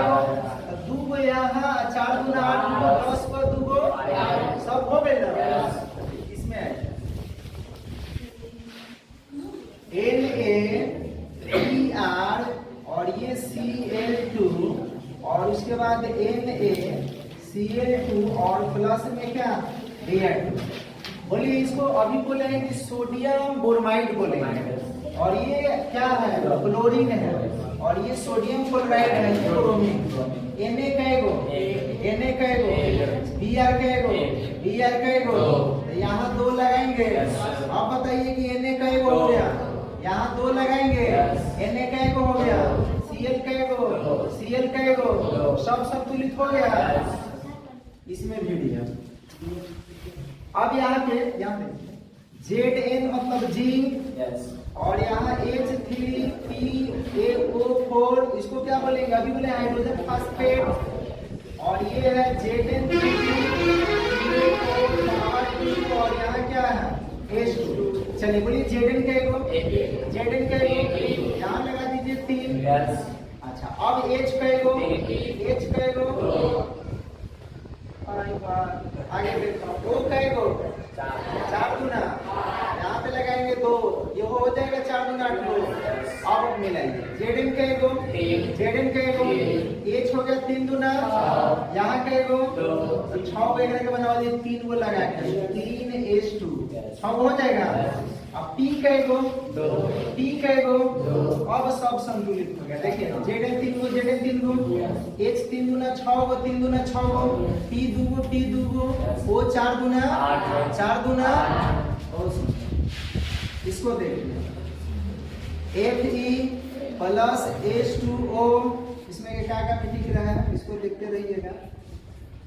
दूगो यहाँ 4 दूना 8 दूगो 10 को दूगो, सब हो गए ना। इसमें NaBr और ये Cl2 और उसके बाद NaCl2 और प्लस में क्या Br2। बोलिए इसको अभी बोलेंगे कि सोडियम ब्रोमाइड बोलेंगे, और ये क्या है क्लोरीन है, और ये सोडियम क्लोराइड है क्लोरीन। Na कैगो, Na कैगो, Br कैगो, Br कैगो, यहाँ 2 लगाएंगे। अब बताइए कि Na कैगो हो गया, यहाँ 2 लगाएंगे, Na कैगो हो गया, Cl कैगो, Cl कैगो, सब संतुलित हो गया। इसमें भी दिया। अब यहाँ पे Zn मतलब जिंक, और यहाँ H3PaO4, इसको क्या बोलेंगे अभी बोले हाइड्रोजन फास्फेट, और ये है Zn3PaO4, और यहाँ क्या है H2। चलिए बोलिए Zn कैगो, Zn कैगो, यहाँ लगा दीजिए 3। अच्छा अब H कैगो, H कैगो, आगे देखो O कैगो 4 दूना, यहाँ पे लगाएंगे 2, ये हो जाएगा 4 दूना 8। अब मिलाइए Zn कैगो, Zn कैगो, H हो गया 3 दूना, यहाँ कैगो 6 वगैरह के बनवा दिए, 3 वो लगा के 3H2, 6 हो जाएगा। अब P कैगो, P कैगो, अब सब संतुलित हो गया। देखिए Zn 3 गो, Zn 3 गो, H 3 दूना 6 गो, 3 दूना 6 गो, P दूगो, O 4 दूना 4 दूना, इसको देखिए Fe प्लस H2O, इसमें क्या क्या दिख रहा है इसको देखते रहिएगा।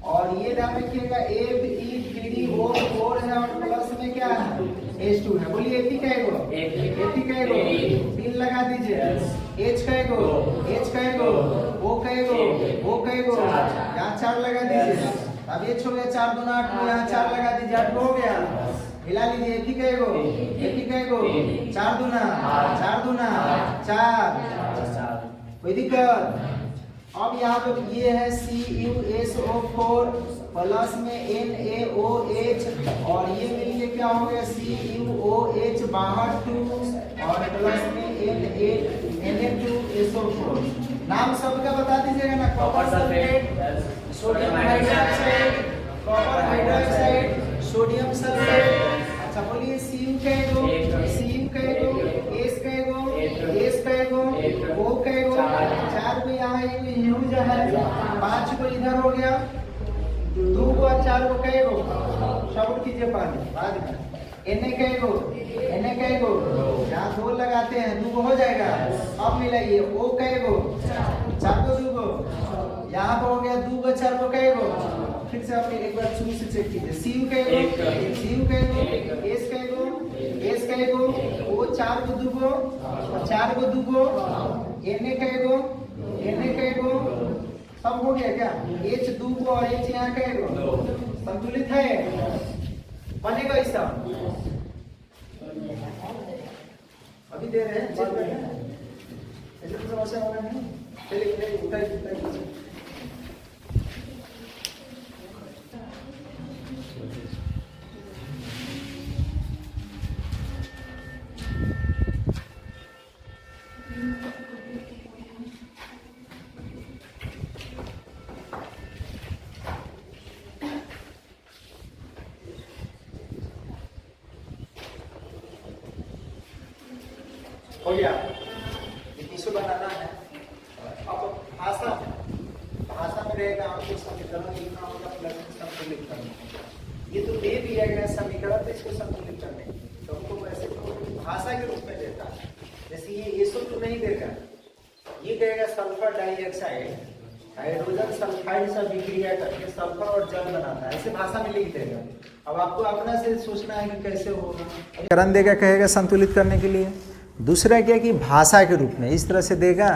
और ये ध्यान रखिएगा Fe3O4 है, और प्लस में क्या है H2 है। बोलिए Fe कैगो, Fe कैगो, 3 लगा दीजिए, H कैगो, H कैगो, O कैगो, O कैगो, यहाँ 4 लगा दीजिए। अब H हो गया 4 दूना 8, यहाँ 4 लगा दीजिए, 8 हो गया। हिला लीजिए Fe कैगो, Fe कैगो, 4 दूना 4, कोई दिक्कत। अब यहाँ पे ये है CuSO4 प्लस में NaOH, और ये मिलके क्या हो गया CuOH बाहर 2, और प्लस में Na2SO4। नाम सबका बता दीजिएगा ना, copper sulphate, sodium hydroxide, copper hydroxide, sodium sulphate. अच्छा बोलिए Cu कैगो, Cu कैगो, S कैगो, S कैगो, O कैगो, 4 को यहाँ यूज है, 5 को इधर हो गया, 2 को 4 को कैगो, सब कीजिए पानी बाद में। Na कैगो, Na कैगो, यहाँ 2 लगाते हैं, 2 को हो जाएगा। अब मिलाइए O कैगो, 4 को 2 को, यहाँ पर हो गया 2 को 4 को कैगो। फिर से आप एक बार शुरू से चेक कीजिए Cu कैगो, Cu कैगो, S कैगो, S कैगो, O 4 को 2 को, 4 को 2 को, Na कैगो, Na कैगो, सब हो गया क्या। H 2 को और H यहाँ कैगो, संतुलित है, बनेगा इसका। अभी दे रहे हैं, चेक कर रहे हैं, ऐसे तो समस्या होगा नहीं। चलिए उठाइए। हो गया, ये टिश्यू बनाना है। अब भाषा में रहेगा, आपको समीकरण लिखना होगा प्लस में संतुलित करना होगा। ये तो दे दिया गया समीकरण, तो इसको संतुलित करने तो हमको वैसे तो भाषा के रूप में देता है। जैसे ये SO2 तो नहीं देगा, ये कहेगा सल्फर डाइऑक्साइड हाइड्रोजन सल्फाइड से विक्रिया करके सल्फर और जल बनाता है, ऐसे भाषा में लिख देगा। अब आपको अपना से सोचना है कि कैसे होगा। समीकरण देगा, कहेगा संतुलित करने के लिए। दूसरा क्या कि भाषा के रूप में इस तरह से देगा,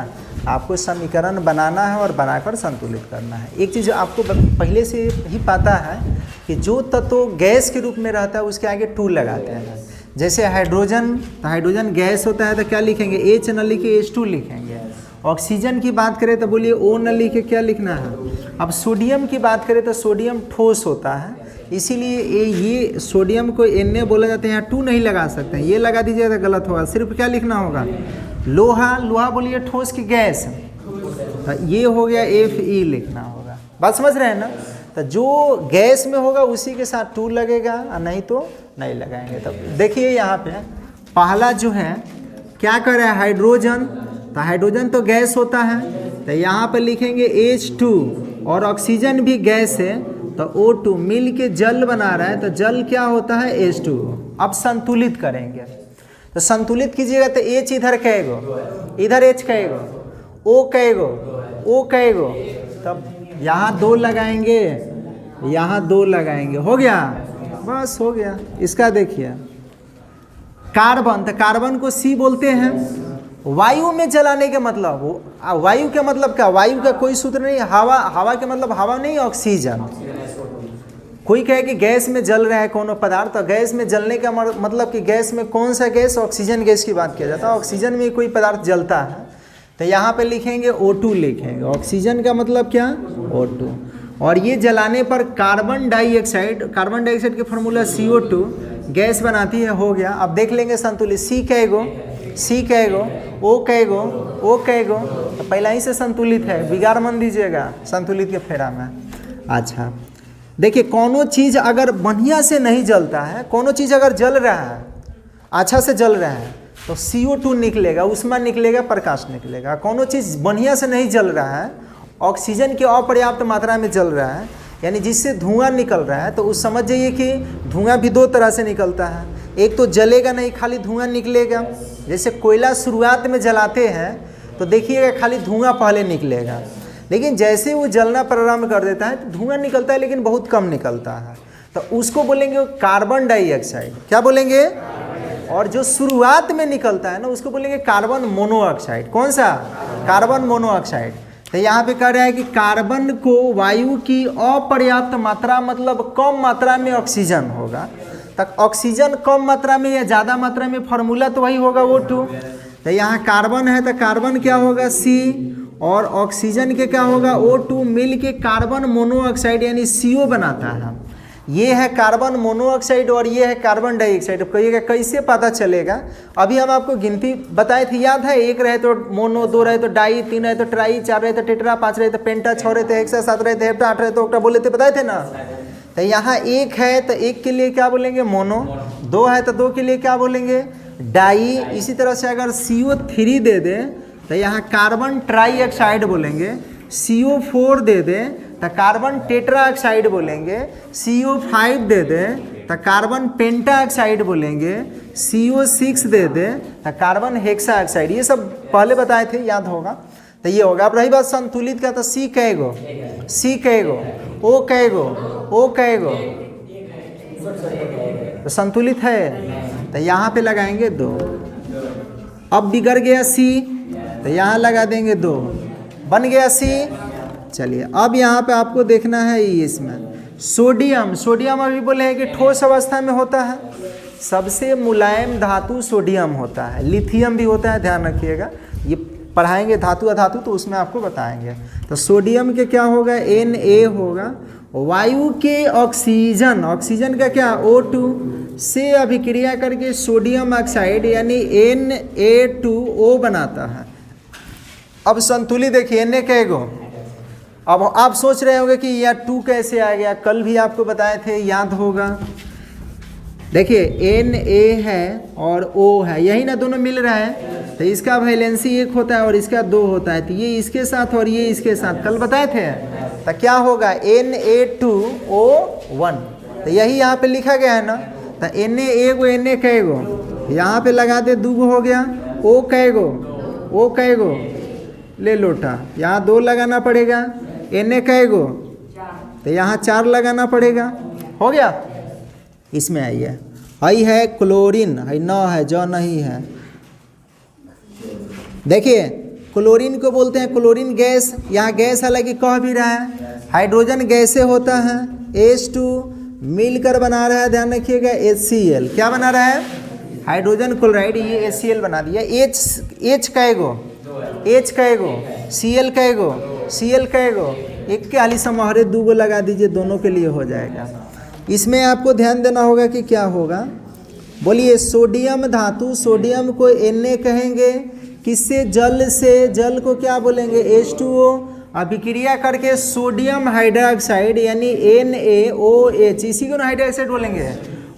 आपको समीकरण बनाना है और बनाकर संतुलित करना है। एक चीज़ आपको पहले से ही पता है कि जो तत्व गैस के रूप में रहता है उसके आगे 2 लगाते हैं। जैसे हाइड्रोजन, तो हाइड्रोजन गैस होता है तो क्या लिखेंगे, H न लिखे H2 लिखेंगे। ऑक्सीजन की बात करें तो बोलिए O न लिखे क्या लिखना है। अब सोडियम की बात करें तो सोडियम ठोस होता है, इसीलिए ये सोडियम को Na बोला जाता है, यहाँ 2 नहीं लगा सकते हैं, ये लगा दीजिए तो गलत होगा। सिर्फ क्या लिखना होगा, लोहा, लोहा बोलिए ठोस की गैस, तो ये हो गया Fe लिखना होगा। बात समझ रहे हैं ना। तो जो गैस में होगा उसी के साथ 2 लगेगा, और नहीं तो नहीं लगाएंगे। तब देखिए यहाँ पे पहला जो है क्या कर रहा है, हाइड्रोजन, तो हाइड्रोजन तो गैस होता है, तो यहाँ पे लिखेंगे H2, और ऑक्सीजन भी गैस है तो O2 मिल के जल बना रहा है, तो जल क्या होता है, H2। अब संतुलित करेंगे, तो संतुलित कीजिएगा तो H इधर कहेगो, इधर H कहेगो, O कहेगो, O कहेगो, तब यहाँ 2 लगाएंगे, यहाँ 2 लगाएंगे, हो गया, बस हो गया। इसका देखिए कार्बन, तो कार्बन को C बोलते हैं। वायु में जलाने के मतलब, वायु का मतलब क्या, वायु का कोई सूत्र नहीं, हवा, हवा के मतलब हवा नहीं, ऑक्सीजन। कोई कहे कि गैस में जल रहा है कोनो पदार्थ, तो गैस में जलने का मतलब कि गैस में कौन सा गैस, ऑक्सीजन गैस की बात किया जाता है। ऑक्सीजन में कोई पदार्थ जलता है तो यहाँ पे लिखेंगे O2 लिखेंगे, ऑक्सीजन का मतलब क्या, O2। और ये जलाने पर कार्बन डाइऑक्साइड, कार्बन डाइऑक्साइड के फार्मूला CO2 गैस बनाती है, हो गया। अब देख लेंगे संतुलित, C कहेगो, C कहेगो, O कहेगो, O कहेगो, तो पहला ही से संतुलित है, बिगाड़ मन दीजिएगा संतुलित के फेरा में। अच्छा देखिए, कोनो चीज़ अगर बढ़िया से नहीं जलता है, कोनो चीज़ अगर जल रहा है, अच्छा से जल रहा है, तो CO2 निकलेगा, उष्मा निकलेगा, प्रकाश निकलेगा। कोनो चीज़ बढ़िया से नहीं जल रहा है, ऑक्सीजन की अपर्याप्त मात्रा में जल रहा है, यानी जिससे धुआं निकल रहा है, तो उस समझ जाइए कि धुआं भी 2 तरह से निकलता है। एक तो जलेगा नहीं, खाली धुआं निकलेगा। जैसे कोयला शुरुआत में जलाते हैं तो देखिएगा खाली धुआं पहले निकलेगा, लेकिन जैसे वो जलना प्रारंभ कर देता है तो धुआं निकलता है, लेकिन बहुत कम निकलता है, तो उसको बोलेंगे कार्बन डाइऑक्साइड। क्या बोलेंगे, और जो शुरुआत में निकलता है ना, उसको बोलेंगे कार्बन मोनोऑक्साइड। कौन सा, कार्बन मोनोऑक्साइड। तो यहाँ पे कह रहा है कि कार्बन को वायु की अपर्याप्त मात्रा, मतलब कम मात्रा में ऑक्सीजन होगा, तक ऑक्सीजन कम मात्रा में या ज़्यादा मात्रा में, फार्मूला तो वही होगा O2। तो यहाँ कार्बन है तो कार्बन क्या होगा, C, और ऑक्सीजन के क्या होगा, O2 मिल के कार्बन मोनोऑक्साइड यानी CO बनाता है। ये है कार्बन मोनोऑक्साइड और ये है कार्बन डाइऑक्साइड। कहिएगा कैसे पता चलेगा, अभी हम आपको गिनती बताए थे, याद है, 1 रहे तो मोनो, 2 रहे तो डाई, 3 रहे तो ट्राई, 4 रहे तो टेट्रा, 5 रहे तो पेंटा, 6 रहे तो हेक्सा, 7 रहे तो हेप्टा, 8 रहे तो ऑक्टा, बोले थे, बताए थे ना। तो यहाँ 1 है तो 1 के लिए क्या बोलेंगे, मोनो, 2 है तो 2 के लिए क्या बोलेंगे, डाई। इसी तरह से अगर CO3 दे दे तो यहाँ कार्बन ट्राईऑक्साइड बोलेंगे, CO4 दे दे तो कार्बन टेट्राऑक्साइड बोलेंगे, CO5 दे दे तो कार्बन पेंटाऑक्साइड बोलेंगे, CO6 दे दे तो कार्बन हेक्साऑक्साइड। ये सब पहले बताए थे, याद होगा। तो ये होगा। अब रही बात संतुलित का, तो C कहेगो, C कहेगो, O कहेगो, O कहेगो, तो संतुलित है। तो यहाँ पे लगाएंगे 2। अब बिगड़ गया C, तो यहाँ लगा देंगे 2, बन गया C। चलिए अब यहाँ पे आपको देखना है इसमें सोडियम। सोडियम अभी बोले हैं कि ठोस अवस्था में होता है, सबसे मुलायम धातु सोडियम होता है। लिथियम भी होता है, ध्यान रखिएगा, ये पढ़ाएंगे धातु अधातु तो उसमें आपको बताएंगे। तो सोडियम के क्या होगा, Na होगा। वायु के ऑक्सीजन, ऑक्सीजन का क्या, O2 से अभिक्रिया करके सोडियम ऑक्साइड यानी Na2O बनाता है। अब संतुलित देखिए, Na कहेगो। अब आप सोच रहे होंगे कि यह 2 कैसे आ गया, कल भी आपको बताए थे, याद होगा। देखिए Na है और O है, यही ना दोनों मिल रहा है, तो इसका वैलेंसी 1 होता है और इसका 2 होता है, तो ये इसके साथ और ये इसके साथ कल बताए थे। तो क्या होगा Na2O1, तो यही यहाँ पे लिखा गया है ना। तो Na एगो Na कैगो, यहाँ पे लगा दे 2 हो गया, O कैगो ले लोटा, यहाँ 2 लगाना पड़ेगा, Na कैगो तो यहाँ 4 लगाना पड़ेगा, हो गया। इसमें आइए, आई है क्लोरीन, है न है जो नहीं है। देखिए क्लोरीन को बोलते हैं क्लोरीन गैस, यहाँ गैस हालांकि कह भी रहा है, हाइड्रोजन गैस से होता है, H2 मिलकर बना रहा है, ध्यान रखिएगा HCl, क्या बना रहा है हाइड्रोजन क्लोराइड, ये HCl बना दिया। H कैगो, H कैगो, Cl कैगो, Cl कैगो, एक के आली समाहरे 2 गो लगा दीजिए, दोनों के लिए हो जाएगा। इसमें आपको ध्यान देना होगा कि क्या होगा, बोलिए सोडियम धातु, सोडियम को Na कहेंगे, किससे जल से, जल को क्या बोलेंगे H2O, अभिक्रिया करके सोडियम हाइड्रोक्साइड यानी NaOH, इसी को हाइड्रोक्साइड बोलेंगे,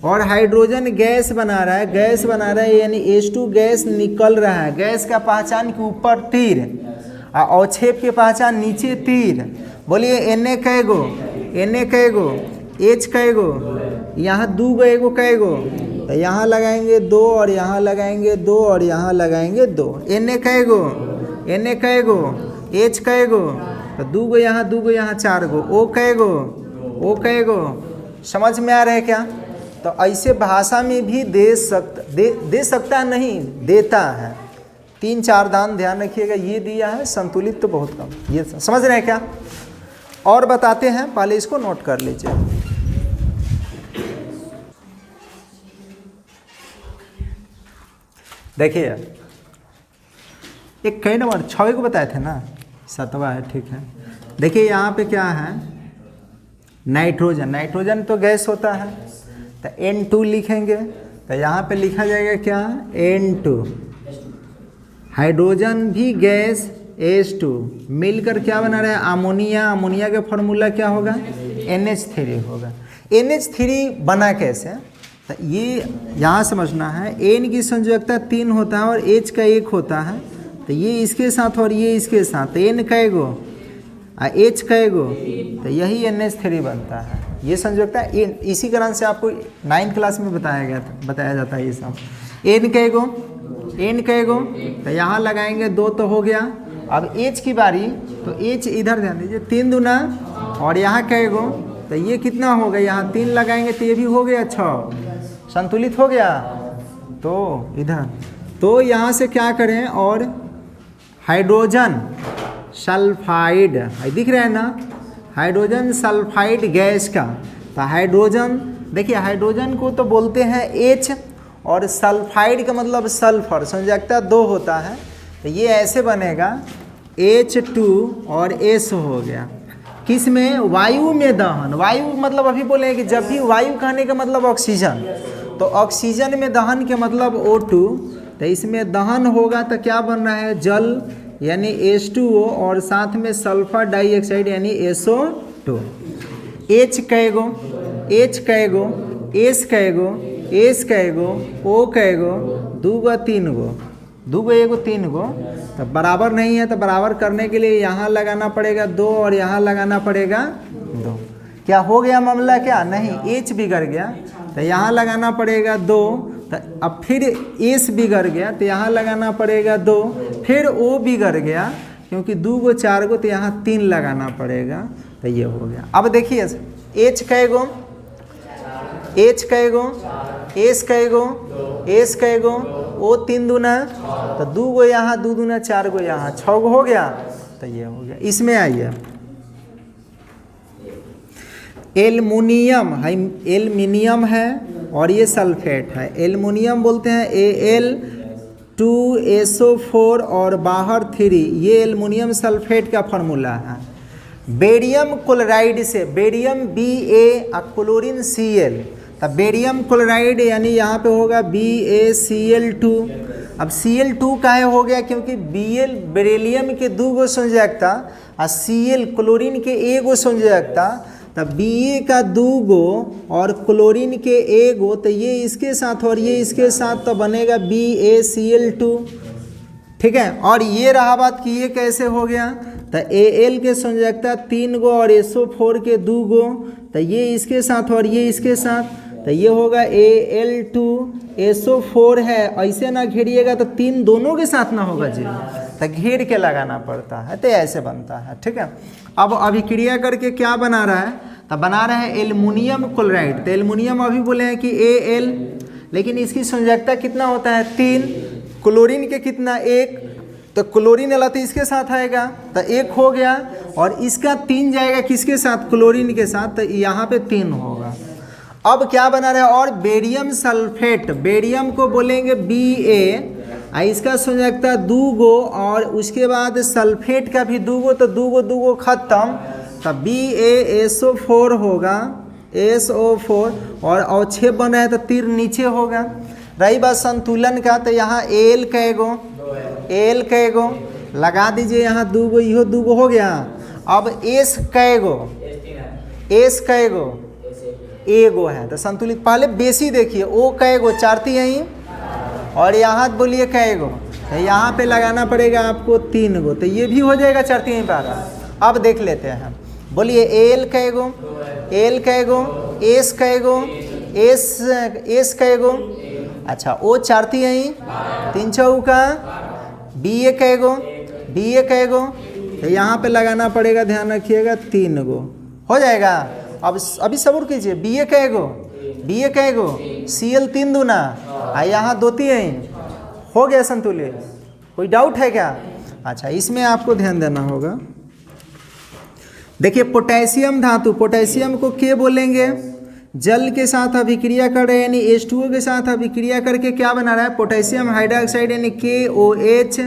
और हाइड्रोजन गैस बना रहा है, गैस बना रहा है यानी H2 गैस निकल रहा है। गैस का पहचान के ऊपर तीर और अवक्षेप के पहचान नीचे तीर। बोलिए Na कैगो, Na कैगो, H कैगो, यहाँ 2 गो एगो कैगो, तो यहाँ लगाएंगे 2 और यहाँ लगाएंगे 2 और यहाँ लगाएंगे 2। Na कैगो, Na कैगो, H कैगो, तो 2 गो यहाँ 2 गो यहाँ 4 गो, O कैगो, O कैगो। समझ में आ रहा है क्या? तो ऐसे भाषा में भी दे सकता नहीं, देता है। 3-4 दान ध्यान रखिएगा, ये दिया है, संतुलित तो बहुत कम। ये समझ रहे हैं क्या? और बताते हैं, पहले इसको नोट कर लीजिए। देखिए एक कई नंबर 6 को बताए थे ना, 7वां है, ठीक है। देखिए यहाँ पे क्या है, नाइट्रोजन, नाइट्रोजन तो गैस होता है, तो N2 लिखेंगे, तो यहाँ पे लिखा जाएगा क्या N2। हाइड्रोजन भी गैस H2 मिलकर क्या बना रहा है अमोनिया, अमोनिया का फॉर्मूला क्या होगा NH3 होगा। NH3 बना कैसे, तो ये यहाँ समझना है, N की संयोजकता 3 होता है और H का 1 होता है, तो ये इसके साथ और ये इसके साथ, तो N कैगो और H कैगो, तो यही NH3 बनता है। ये संयोजकता इसी कारण से आपको 9th क्लास में बताया जाता है ये सब। N कैगो, N कैगो, तो यहाँ लगाएंगे 2 तो हो गया। अब H की बारी, तो H इधर ध्यान दीजिए, 3 दूना और यहाँ कैगो, तो ये कितना हो गया, यहाँ 3 लगाएंगे तो ये भी हो गया 6, संतुलित हो गया। तो इधर, तो यहाँ से क्या करें, और हाइड्रोजन सल्फाइड दिख रहा है ना, हाइड्रोजन सल्फाइड गैस का, तो हाइड्रोजन, देखिए हाइड्रोजन को तो बोलते हैं H और सल्फाइड का मतलब सल्फर, संयोजकता 2 होता है, तो ये ऐसे बनेगा H2 और S हो गया। किस में, वायु में दहन, वायु मतलब अभी बोले कि जब भी वायु कहने का मतलब ऑक्सीजन, तो ऑक्सीजन में दहन के मतलब O2, तो इसमें दहन होगा तो क्या बन रहा है जल यानी H2O और साथ में सल्फर डाइऑक्साइड यानी SO2। H कैगो, H कैगो, S कैगो, S कैगो, O कैगो, 2 गो 3 गो, 2 गो 1 गो 3 गो, तो बराबर नहीं है, तो बराबर करने के लिए यहाँ लगाना पड़ेगा 2 और यहाँ लगाना पड़ेगा 2। क्या हो गया मामला, क्या नहीं, H बिगड़ गया तो यहाँ लगाना पड़ेगा 2, तो अब फिर S बिगड़ गया तो यहाँ लगाना पड़ेगा 2, फिर O बिगड़ गया क्योंकि 2 गो 4 गो, तो यहाँ 3 लगाना पड़ेगा, तो ये हो गया। अब देखिए H कैगो, H कैगो, S कैगो, S कैगो, O 3 दूना, तो 2 गो यहाँ 2 दूना 4 गो यहाँ 6 गो हो गया, तो ये हो गया। इसमें आइए एल्युमिनियम है, एल्युमिनियम है और ये सल्फेट है। एल्युमिनियम बोलते हैं Al2SO4 और बाहर 3, ये एल्युमिनियम सल्फेट का फार्मूला है। बेरियम क्लोराइड से, बेरियम Ba और क्लोरीन Cl, तब बेरियम क्लोराइड यानी यहाँ पे होगा BaCl2। अब Cl2 काहे हो गया, क्योंकि Bl बेरिलियम के 2 गो संयोजकता और Cl क्लोरीन के 1 गो संयोजकता, तब Ba का 2 गो और क्लोरीन के 1 गो, तो ये इसके साथ और ये इसके साथ, तो बनेगा BaCl2। ठीक है। और ये रहा बात कि ये कैसे हो गया, तो Al के संयोजकता 3 गो और SO4 के 2 गो, तो ये इसके साथ और ये इसके साथ, तो ये होगा Al2SO4 है। ऐसे ना घेरिएगा तो 3 दोनों के साथ ना होगा जी, तो घेर के लगाना पड़ता है, तो ऐसे बनता है। ठीक है। अब अभिक्रिया करके क्या बना रहा है, तो बना रहे हैं एल्युमिनियम क्लोराइड। तो एल्युमिनियम अभी बोले हैं कि Al, लेकिन इसकी संयोजकता कितना होता है 3, क्लोरीन के कितना 1, तो क्लोरीन वाला तो इसके साथ आएगा, तो 1 हो गया, और इसका 3 जाएगा किसके साथ, क्लोरीन के साथ, तो यहाँ पे 3 होगा। अब क्या बना रहा है, और बेरियम सल्फेट, बेरियम को बोलेंगे Ba, इसका संयोजकता 2 गो, और उसके बाद सल्फेट का भी 2 गो, तो 2 गो खत्म, तब BaSO4 होगा, SO4, और अवक्षेप बन रहा है तो तीर नीचे होगा। रही बात संतुलन का, तो यहाँ Al कैगो लगा दीजिए, यहाँ 2 गो, इहो 2 गो हो गया। अब S कैगो एगो है, तो संतुलित पहले बेसी देखिए, O कैगो 4 यहीं, और यहाँ बोलिए कैगो, तो यहाँ पे लगाना पड़ेगा आपको 3 गो, तो ये भी हो जाएगा 4 3 12। अब देख लेते हैं, बोलिए Al कैगो, S कैगो, अच्छा O 4 यहीं, 3 चौका, Ba कैगो, तो यहाँ पे लगाना पड़ेगा, ध्यान रखिएगा 3 गो हो जाएगा। अब अभी सब्र कीजिए, Ba कैगो, Cl 3 दूना, यहाँ 2 यहीं, हो गया संतुलित। कोई डाउट है क्या? अच्छा, इसमें आपको ध्यान देना होगा। देखिए पोटेशियम धातु, पोटेशियम को के बोलेंगे, जल के साथ अभिक्रिया कर रहे हैं, यानी H2O के साथ अभिक्रिया करके क्या बना रहा है, पोटेशियम हाइड्रोक्साइड यानी KOH,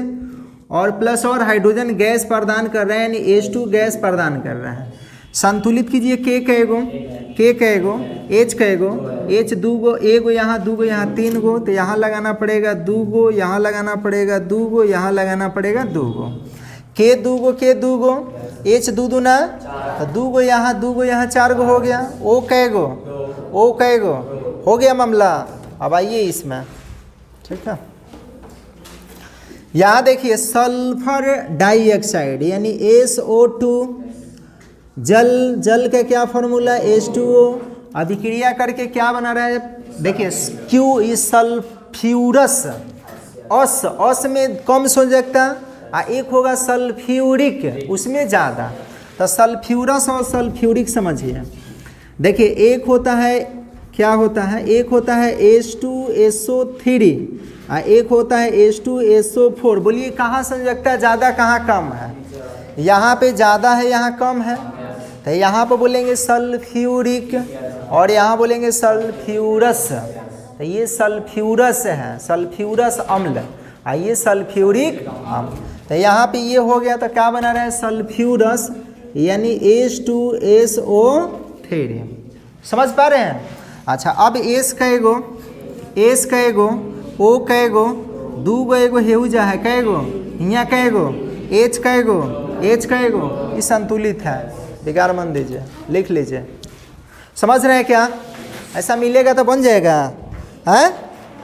और प्लस और हाइड्रोजन गैस प्रदान कर रहे हैं, यानी H2 गैस प्रदान कर रहे हैं। संतुलित कीजिए, K कैगो, H कैगो, H 2 गो, एगो यहाँ 2 गो, यहाँ 3 गो, तो यहाँ लगाना पड़ेगा 2 गो, यहाँ लगाना पड़ेगा 2 गो, यहाँ लगाना पड़ेगा 2 गो। K 2 गो, H 2 दूना, तो 2 गो यहाँ 2 गो, यहाँ 4 गो हो गया। O कैगो हो गया मामला। अब आइए इसमें, ठीक है, यहाँ देखिए सल्फर डाइऑक्साइड यानी SO2, जल का क्या फॉर्मूला, H2O, अभिक्रिया करके क्या बना रहा है, देखिए Q इज सल्फ्यूरस, अस में कम संयोजकता, एक होगा सल्फ्यूरिक, उसमें ज़्यादा, तो सल्फ्यूरस और सल्फ्यूरिक समझिए। देखिए एक होता है, क्या होता है, एक होता है H2SO3, एक होता है H2SO4। बोलिए कहाँ संयोजकता ज़्यादा कहाँ कम है, यहाँ पे ज़्यादा है यहाँ कम है, तो यहाँ पर बोलेंगे सल्फ्यूरिक, और यहाँ बोलेंगे सल्फ्यूरस, तो ये सल्फ्यूरस है, सल्फ्यूरस अम्ल, ये सल्फ्यूरिक अम्ल, तो यहाँ पे ये हो गया, तो क्या बना रहा है, सल्फ्यूरस यानी H2SO3। समझ पा रहे हैं? अच्छा, अब S कैगो, O कैगो, 2 गो एगो हेउजा है कैगो, यहाँ कैगो, H कैगो, ये संतुलित है, बिगाड़ मन दीजिए, लिख लीजिए। समझ रहे हैं क्या? ऐसा मिलेगा तो बन जाएगा, हैं?